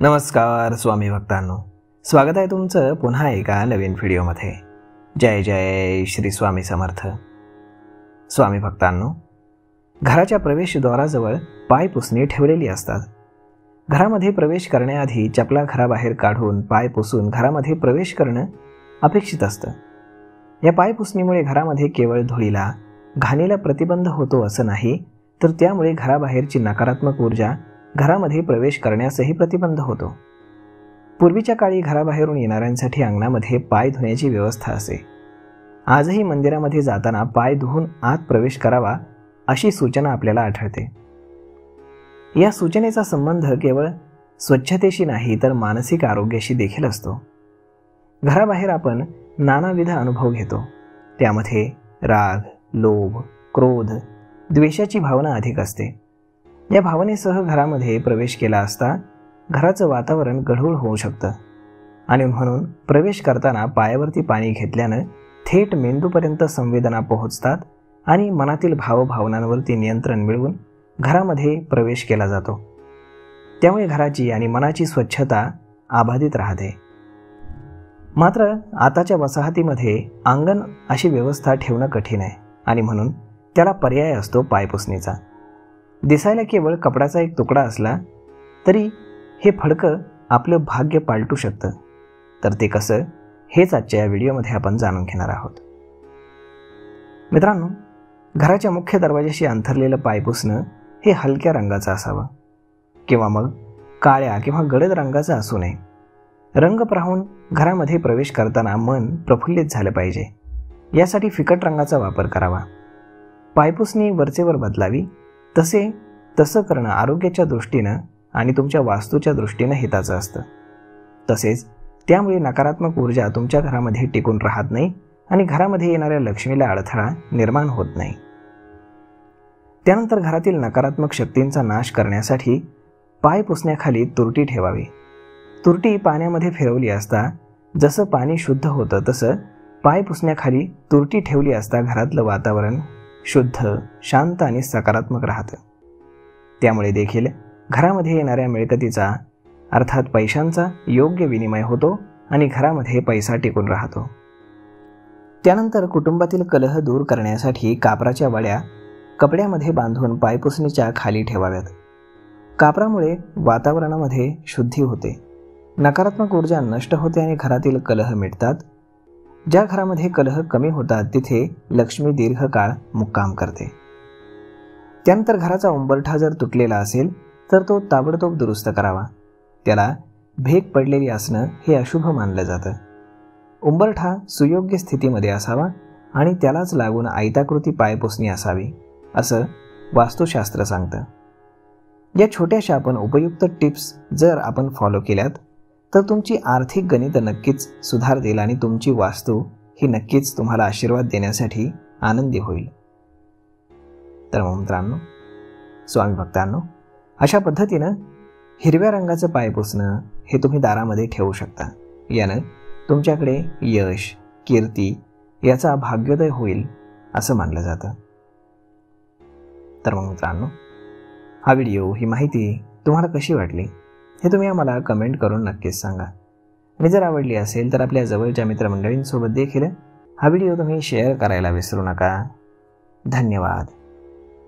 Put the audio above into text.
नमस्कार स्वामी भक्तांनो, स्वागत आहे तुमचं पुन्हा एका नवीन व्हिडिओमध्ये। जय जय श्री स्वामी समर्थ। स्वामी भक्तांनो, घराच्या प्रवेशद्वाराजवळ पाय पुसणी ठेवलेली असतात। घरामध्ये प्रवेश करण्याआधी चपला घराबाहेर काढून पाय पुसून घरामध्ये प्रवेश करणं अपेक्षित असतं। या पाय पुसणीमुळे घरामध्ये केवळ धुळीला घाणीला प्रतिबंध होतो असं नाही, तर त्यामुळे घराबाहेरची नकारात्मक ऊर्जा घरामध्ये प्रवेश करण्यासही प्रतिबंध होतो। पूर्वीच्या काळी घराबाहेरून येणाऱ्यांसाठी अंगणामध्ये पाय धुण्याची व्यवस्था असे। आजही मंदिरामध्ये जाताना पाय धुवून आत प्रवेश करावा अशी सूचना आपल्याला आढळते। या सूचनेचा संबंध केवळ स्वच्छतेशी नाही, तर मानसिक आरोग्याशी देखील असतो। घराबाहेर आपण नानाविध अनुभव घेतो, त्यामध्ये राग, लोभ, क्रोध, द्वेषाची भावना अधिक असते। या भावनेसह घरामध्ये प्रवेश केला असता घराचं वातावरण गढूळ होऊ शकतं आणि म्हणून प्रवेश करताना पायावरती पाणी घेतल्यानं थेट मेंदूपर्यंत संवेदना पोहोचतात आणि मनातील भावभावनांवरती नियंत्रण मिळवून घरामध्ये प्रवेश केला जातो। त्यामुळे घराची आणि मनाची स्वच्छता अबाधित राहते। मात्र आताच्या वसाहतीमध्ये अंगण अशी व्यवस्था ठेवणं कठीण आहे आणि म्हणून त्याला पर्याय असतो पायपुसणीचा। दिसायला केवळ कपड्याचा एक तुकडा असला तरी हे फडकं आपलं भाग्य पालटू शकतं। तर ते कसं, हेच आजच्या या व्हिडिओमध्ये आपण जाणून घेणार आहोत। मित्रांनो, घराच्या मुख्य दरवाजाशी अंथरलेलं पाय पुसणं हे हलक्या रंगाचं असावं किंवा मग काळ्या किंवा गडद रंगाचं असू नये। रंग पाहून घरामध्ये प्रवेश करताना मन प्रफुल्लित झालं पाहिजे, यासाठी फिकट रंगाचा वापर करावा। पायपुसणी वरचेवर बदलावी, तसं करणं आरोग्याच्या दृष्टीनं आणि तुमच्या वास्तूच्या दृष्टीनं हिताचं असतं। तसेच त्यामुळे नकारात्मक ऊर्जा तुमच्या घरामध्ये टिकून राहत नाही आणि घरामध्ये येणाऱ्या लक्ष्मीला अडथळा निर्माण होत नाही। त्यानंतर घरातील नकारात्मक शक्तींचा नाश करण्यासाठी पाय पुसण्याखाली तुरटी ठेवावी। तुरटी पाण्यामध्ये फिरवली असता जसं पाणी शुद्ध होतं, तसं पाय पुसण्याखाली तुरटी ठेवली असता घरातलं वातावरण शुद्ध, शांत आणि सकारात्मक राहतं। त्यामुळे देखील घरामध्ये येणाऱ्या मिळकतीचा अर्थात पैशांचा योग्य विनिमय होतो आणि घरामध्ये पैसा टिकून राहतो। त्यानंतर कुटुंबातील कलह दूर करण्यासाठी कापराच्या वड्या कपड्यामध्ये बांधून पायपुसणीच्या खाली ठेवाव्यात। कापरामुळे वातावरणामध्ये शुद्धी होते, नकारात्मक ऊर्जा नष्ट होते आणि घरातील कलह मिटतात। ज्या घरामध्ये कलह कमी होतात तिथे लक्ष्मी दीर्घकाळ मुक्काम करते। त्यानंतर घराचा उंबरठा जर तुटलेला असेल तर तो ताबडतोब दुरुस्त करावा। त्याला भेग पडलेली असणं हे अशुभ मानलं जातं। उंबरठा सुयोग्य स्थितीमध्ये असावा आणि त्यालाच लागून आयताकृती पायपुसणी असावी, असं वास्तुशास्त्र सांगतं। या छोट्याशा पण उपयुक्त टिप्स जर आपण फॉलो केल्यात तर तुमची आर्थिक गणित नक्कीच सुधारतील आणि तुमची वास्तू ही नक्कीच तुम्हाला आशीर्वाद देण्यासाठी आनंदी होईल। तर मग मित्रांनो, स्वामी भक्तांनो, अशा पद्धतीनं हिरव्या रंगाचं पाय पुसणं हे तुम्ही दारामध्ये ठेवू शकता। यानं तुमच्याकडे यश, कीर्ती याचा भाग्योदय होईल असं मानलं जातं। तर मग मित्रांनो, हा व्हिडिओ, ही माहिती तुम्हाला कशी वाटली हे तुम्ही आम्हाला कमेंट करून नक्कीच सांगा। आणि जर आवडली असेल तर आपल्या जवळच्या मित्रमंडळींसोबत देखील हा व्हिडिओ तुम्ही शेअर करायला विसरू नका। धन्यवाद।